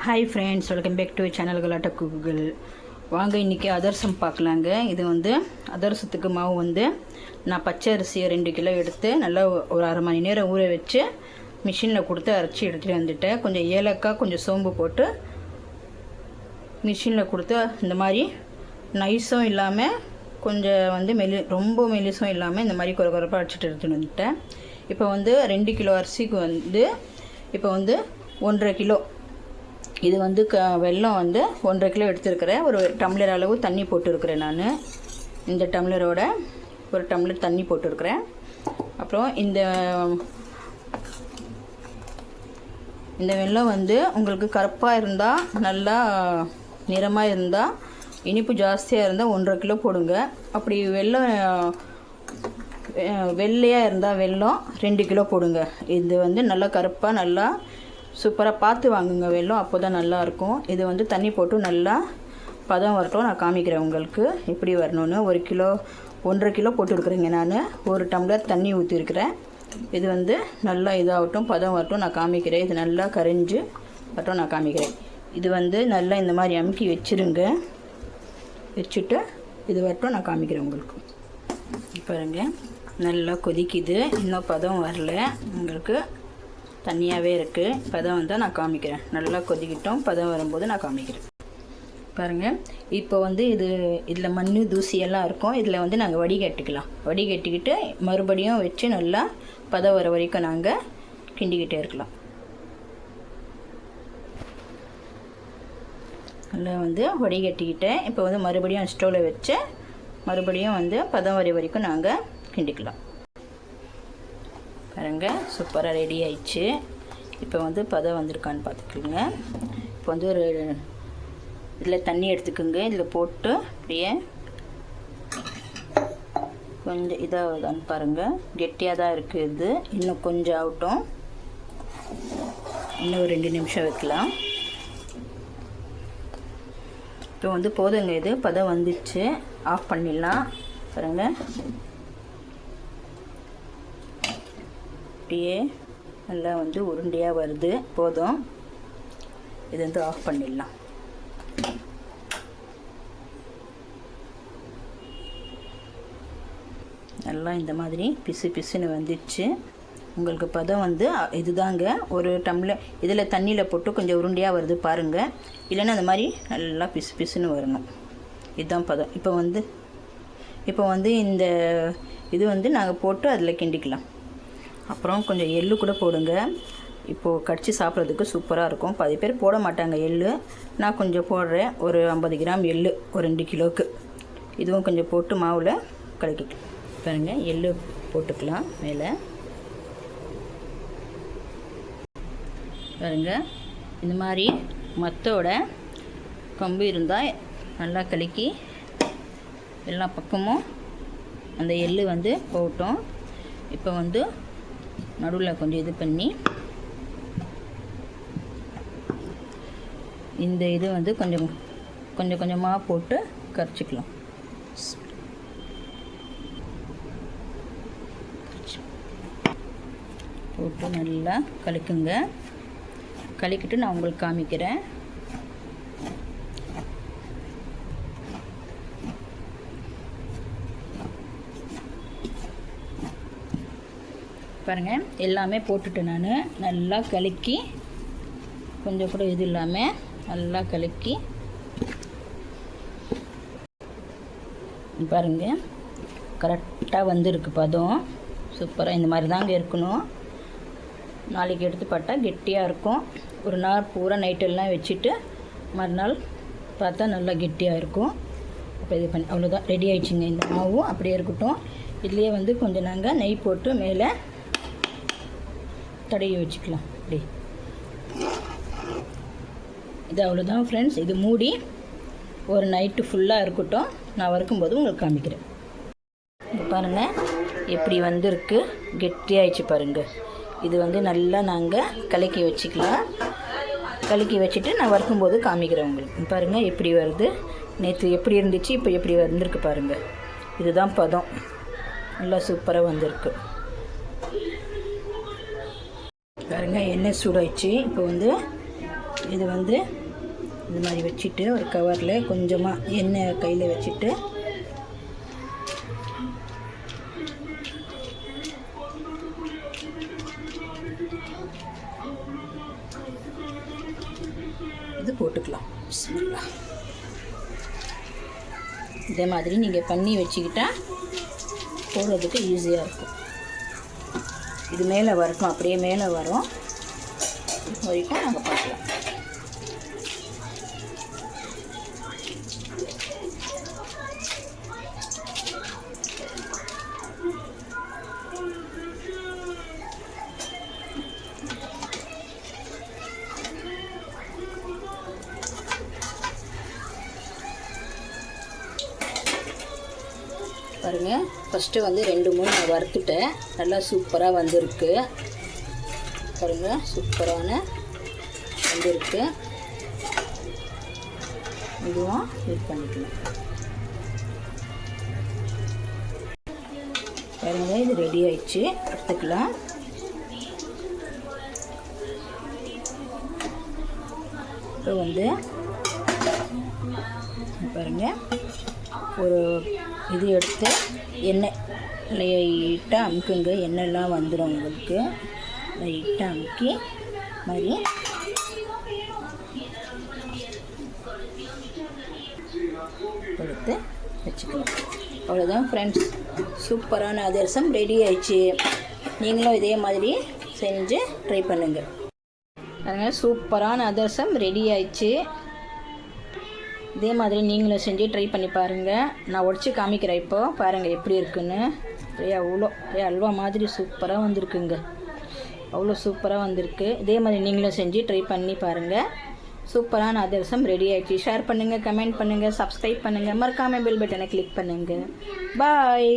Hi friends, welcome back to channel Galatta குக்குகள். வாங்க இன்றைக்கி அதிரசம் பார்க்கலாங்க. இது வந்து அதிரசத்துக்கு மாவு வந்து நான் பச்சை அரிசியை 2 கிலோ எடுத்து நல்லா ஒரு அரை மணி நேரம் ஊற வச்சு மிஷினில் கொடுத்து அரைச்சி எடுத்துகிட்டு வந்துட்டேன். கொஞ்சம் ஏலக்காய், கொஞ்சம் சோம்பு போட்டு மிஷினில் கொடுத்து இந்த மாதிரி நைஸும் இல்லாமல் கொஞ்சம் வந்து ரொம்ப மெலிசும் இல்லாமல் இந்த மாதிரி குறைப்பாக அரைச்சிட்டு எடுத்துகிட்டு வந்துட்டேன். இப்போ வந்து 2 கிலோ அரிசிக்கு வந்து இப்போ வந்து 1.5 கிலோ இது வந்து வெல்லம் வந்து 1.5 கிலோ எடுத்துருக்கிறேன். ஒரு டம்ளர் அளவு தண்ணி போட்டுருக்கிறேன். நான் இந்த டம்ளரோட ஒரு டம்ளர் தண்ணி போட்டுருக்கிறேன். அப்புறம் இந்த வெல்லம் வந்து உங்களுக்கு கருப்பாக இருந்தால், நல்லா நிறமாக இருந்தால், இனிப்பு ஜாஸ்தியாக இருந்தால் 1.5 கிலோ போடுங்க. அப்படி வெள்ளையாக இருந்தால் வெல்லம் 2 கிலோ போடுங்க. இது வந்து நல்லா கருப்பாக நல்லா சூப்பராக பார்த்து வாங்குங்க வெல்லம், அப்போ தான் நல்லாயிருக்கும். இது வந்து தண்ணி போட்டு நல்லா பதம் வரட்டும். நான் காமிக்கிறேன் உங்களுக்கு எப்படி வரணும்னு. 1.5 கிலோ போட்டுருக்குறேங்க. நான் ஒரு டம்ளர் தண்ணி ஊற்றிருக்கிறேன். இது வந்து நல்லா இதாகட்டும், பதம் வரட்டும், நான் காமிக்கிறேன். இது நல்லா கரைஞ்சி வரட்டும், நான் காமிக்கிறேன். இது வந்து நல்லா இந்த மாதிரி அமுக்கி வச்சுருங்க. வச்சுட்டு இது வரட்டும், நான் காமிக்கிறேன் உங்களுக்கு. பாருங்க, நல்லா கொதிக்குது. இன்னும் பதம் வரல, உங்களுக்கு தண்ணியாகவே இருக்குது. பதம் வந்தால் நான் காமிக்கிறேன். நல்லா கொதிக்கிட்டோம், பதம் வரும்போது நான் காமிக்கிறேன். பாருங்கள், இப்போ வந்து இதில் மண் தூசியெல்லாம் இருக்கும். இதில் வந்து நாங்கள் வடிகட்டிக்கலாம். வடிகட்டிக்கிட்டு மறுபடியும் வச்சு நல்லா பதம் வர வரைக்கும் நாங்கள் கிண்டிக்கிட்டே இருக்கலாம். நல்லா வந்து வடிகட்டிக்கிட்டேன். இப்போ வந்து மறுபடியும் ஸ்டவ்வில் வச்சு மறுபடியும் வந்து பதம் வர வரைக்கும் நாங்கள் கிண்டிக்கலாம். பாருங்க, சூப்பராக ரெடி ஆயிடுச்சு. இப்போ வந்து பதம் வந்திருக்கான்னு பார்த்துக்கோங்க. இப்போ வந்து ஒரு இதில் தண்ணி எடுத்துக்கோங்க. இதில் போட்டு அப்படியே கொஞ்சம் இதாகுதான்னு பாருங்கள். கெட்டியாக தான் இருக்குது. இது இன்னும் கொஞ்சம் ஆகட்டும். இன்னும் ஒரு 2 நிமிஷம் வைக்கலாம். இப்போ வந்து போதுங்க, இது பதம் வந்துச்சு. ஆஃப் பண்ணிடலாம். பாருங்கள், அப்படியே நல்லா வந்து உருண்டையாக வருது. போதும், இது வந்து ஆஃப் பண்ணிடலாம். நல்லா இந்த மாதிரி பிசு பிசுன்னு வந்துடுச்சு. உங்களுக்கு பதம் வந்து இதுதாங்க. ஒரு டம்ளர் இதில் தண்ணியில் போட்டு கொஞ்சம் உருண்டையாக வருது பாருங்கள். இல்லைன்னா அந்த மாதிரி நல்லா பிசு பிசுன்னு வரணும். இதுதான் பதம். இப்போ வந்து இந்த இது வந்து நாங்கள் போட்டு அதில் கிண்டிக்கலாம். அப்புறம் கொஞ்சம் எள்ளு கூட போடுங்க. இப்போது கடிச்சு சாப்பிட்றதுக்கு சூப்பராக இருக்கும். 10 பேர் போட மாட்டாங்க எள்ளு. நான் கொஞ்சம் போடுறேன். ஒரு 50 கிராம் எள்ளு ஒரு 2 கிலோவுக்கு. இதுவும் கொஞ்சம் போட்டு மாவில் கலக்கிக்கலாம். பாருங்கள், எள்ளு போட்டுக்கலாம் மேலே. பாருங்கள், இந்த மாதிரி மத்தோட கம்பு இருந்தால் நல்லா கலக்கி எல்லா பக்கமும் அந்த எள்ளு வந்து போட்டோம். இப்போ வந்து நடுவில் கொஞ்சம் இது பண்ணி இந்த இது வந்து கொஞ்சம் கொஞ்சமாக போட்டு கரைச்சிக்கலாம். போட்டு நல்லா கலக்குங்க. கலக்கிட்டு நான் உங்களுக்கு காமிக்கிறேன். பாருங்கள், எல்லாமே போட்டுட்டு நான் நல்லா கலக்கி கொஞ்சம் கூட இது இல்லாமல் நல்லா கலக்கி பாருங்கள், கரெக்டாக வந்துருக்கு பதம். சூப்பராக இந்த மாதிரி தாங்க இருக்கணும். நாளைக்கு எடுத்து பார்த்தா கெட்டியாக இருக்கும். ஒரு நாள் பூரா நைட்டெல்லாம் வச்சுட்டு மறுநாள் பார்த்தா நல்லா கெட்டியாக இருக்கும். அப்போ இது பண்ணி அவ்வளோதான், ரெடி ஆயிடுச்சுங்க. இந்த மாவும் அப்படியே இருக்கட்டும். இதுலேயே வந்து கொஞ்சம் நாங்கள் நெய் போட்டு மேலே தடவி வச்சுக்கலாம். அப்படி இது அவ்வளோதான் ஃப்ரெண்ட்ஸ். இது மூடி ஒரு நைட்டு ஃபுல்லாக இருக்கட்டும். நான் வறுக்கும்போது உங்களுக்கு காமிக்கிறேன். இது பாருங்கள் எப்படி வந்திருக்கு, கெட்டியாகிடுச்சு பாருங்கள். இது வந்து நல்லா நாங்கள் கலக்கி வச்சுக்கலாம். கலக்கி வச்சுட்டு நான் வறுக்கும்போது காமிக்கிறேன் உங்களுக்கு. பாருங்கள் எப்படி வருது. நேற்று எப்படி இருந்துச்சு, இப்போ எப்படி வந்திருக்கு பாருங்கள். இதுதான் பதம். நல்லா சூப்பராக வந்திருக்கு. பாருங்கள், எண்ணெய் சூடாயிடுச்சு. இப்போ வந்து இது வந்து இந்த மாதிரி வச்சுட்டு ஒரு கவரில் கொஞ்சமாக எண்ணெய் கையில் வச்சுட்டு இது போட்டுக்கலாம். பிஸ்மில்லாஹ். இதே மாதிரி நீங்கள் பண்ணி வச்சுக்கிட்டா போடுறதுக்கு ஈஸியாக இருக்கும். இது மேலே வரட்டும், அப்படியே மேலே வரும் வரைக்கும் நாங்கள் பார்க்கலாம். பாருங்கள், ஃபஸ்ட்டு வந்து 2-3 நான் வறுத்துட்டேன். நல்லா சூப்பராக வந்திருக்கு பாருங்கள், சூப்பரான வந்திருக்கு. இதுவும் இது பண்ணிக்கலாம். பாருங்கள், இது ரெடி ஆயிடுச்சு. எடுத்துக்கலாம். இப்போ வந்து பாருங்கள், ஒரு இது எடுத்து எண்ணெய் லைட்டாக அமுக்குங்க. எண்ணெய்லாம் வந்துடும் உங்களுக்கு. லைட்டாக அமுக்கி மாதிரி எடுத்து வச்சுக்கலாம். அவ்வளோதான் ஃப்ரெண்ட்ஸ், சூப்பரான அதிரசம் ரெடி ஆயிடுச்சு. நீங்களும் இதே மாதிரி செஞ்சு ட்ரை பண்ணுங்கள். அதனால் சூப்பரான அதிரசம் ரெடி ஆயிடுச்சு. இதே மாதிரி நீங்களும் செஞ்சு ட்ரை பண்ணி பாருங்கள். நான் உடச்சி காமிக்கிறேன். இப்போது பாருங்கள் எப்படி இருக்குன்னு. அப்படியே அல்வா மாதிரி சூப்பராக வந்திருக்குங்க. அவ்வளோ சூப்பராக வந்திருக்கு. இதே மாதிரி நீங்களும் செஞ்சு ட்ரை பண்ணி பாருங்கள். சூப்பரான அதிரசம் ரெடி ஆகிடுச்சு. ஷேர் பண்ணுங்கள், கமெண்ட் பண்ணுங்கள், சப்ஸ்கிரைப் பண்ணுங்கள், மறக்காமல் பெல் பட்டனை கிளிக் பண்ணுங்கள். பாய்.